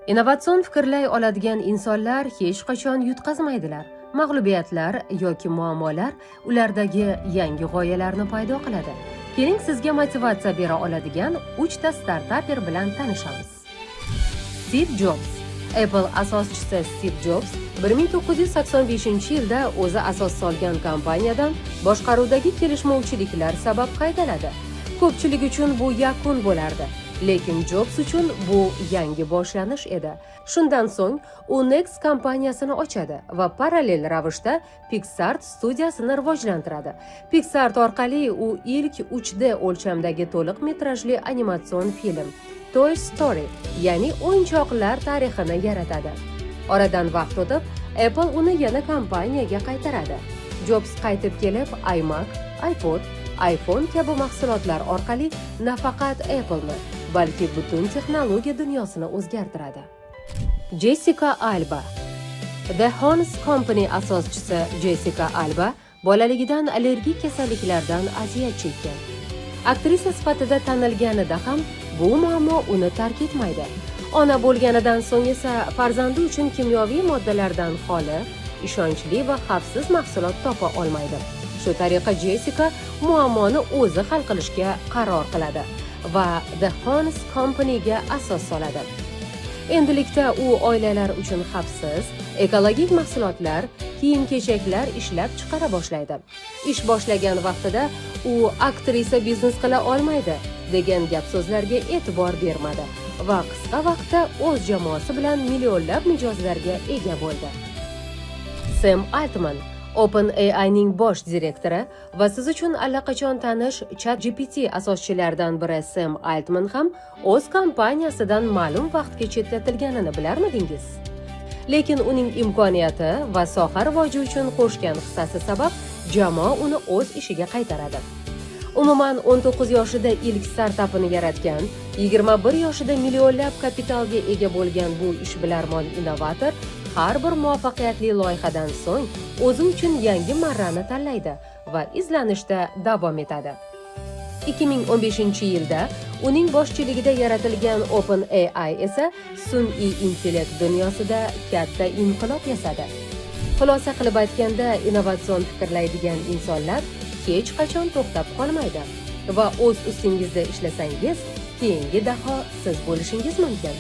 Innovatsion fikrlay oladigan insonlar hech qachon yutqazmaydilar. Mag'lubiyatlar yoki muammolar ulardagi yangi g'oyalarni paydo qiladi. Keling sizga motivatsiya bera oladigan 3 ta startaper bilan tanishamiz. Steve Jobs. Apple asoschisi Steve Jobs 1985-yilda o'zi asos solgan kompaniyadan boshqaruvdagi kelishmovchiliklar sabab haydaladi. Ko'pchilik uchun bu yakun bo'lardi. Lekin Jobs uchun bu yangi boshlanish edi. Shundan so'ng u Next kompaniyasini ochadi va parallel ravishda Pixar studiyasini rivojlantiradi. Pixar orqali u ilk 3D o'lchamdagi to'liq metrajli animatsion film Toy Story, ya'ni o'yinchoqlar tarixini yaratadi. Oradan vaqt o'tib, Apple uni yana kompaniyaga qaytaradi. Jobs qaytib kelib, iMac, iPod, iPhone kabi mahsulotlar orqali nafaqat Apple'ni, balki butun texnologiya dunyosini o'zgartiradi. Jessica Alba. The Honest Company asoschisi Jessica Alba bolaligidan allergik kasalliklardan aziyat chekkan. Aktrisa sifatida tanilganida ham bu muammo uni tark etmaydi. Ona bo'lganidan so'ng esa farzandi uchun kimyoviy moddalardan xoli, ishonchli va xavfsiz mahsulot topa olmaydi. Shu tariqa Jessica muammoni o'zi hal qilishga qaror qiladi va The Honest Company'ga asos soladi. Endilikda u oilalar uchun xavfsiz, ekologik mahsulotlar, kiyim-kechaklar ishlab chiqara boshlaydi. Ish boshlagan vaqtida u aktrisa biznes qila olmaydi degan gap-so'zlarga e'tibor bermadi va qisqa vaqtda o'z jamoasi bilan millionlab mijozlarga ega bo'ldi. Sam Altman, OpenAI'ning bosh direktori va siz uchun allaqachon tanish ChatGPT asoschilaridan biri Sam Altman ham o'z kompaniyasidan ma'lum vaqtga chetlatilganini bilarmidingiz? Lekin uning imkoniyati va soha rivoji uchun qo'shgan hissasi sabab jamoa uni o'z ishiga qaytaradi. Umuman 19 yoshida ilk startapini yaratgan, 21 yoshida millionlab kapitalga ega bo'lgan bu ishbilarmon innovator har bir muvaffaqiyatli loyihadan so'ng o'zi uchun yangi marrani tanlaydi va izlanishda davom etadi. 2015-yilda uning boshchiligida yaratilgan OpenAI esa sun'iy intellekt dunyosida katta inqilob yasadi. Xulosa qilib aytganda, innovatsion fikrlaydigan insonlar hech qachon to'xtab qolmaydi va o'z ustingizda ishlasangiz, keyingi daho siz bo'lishingiz mumkin.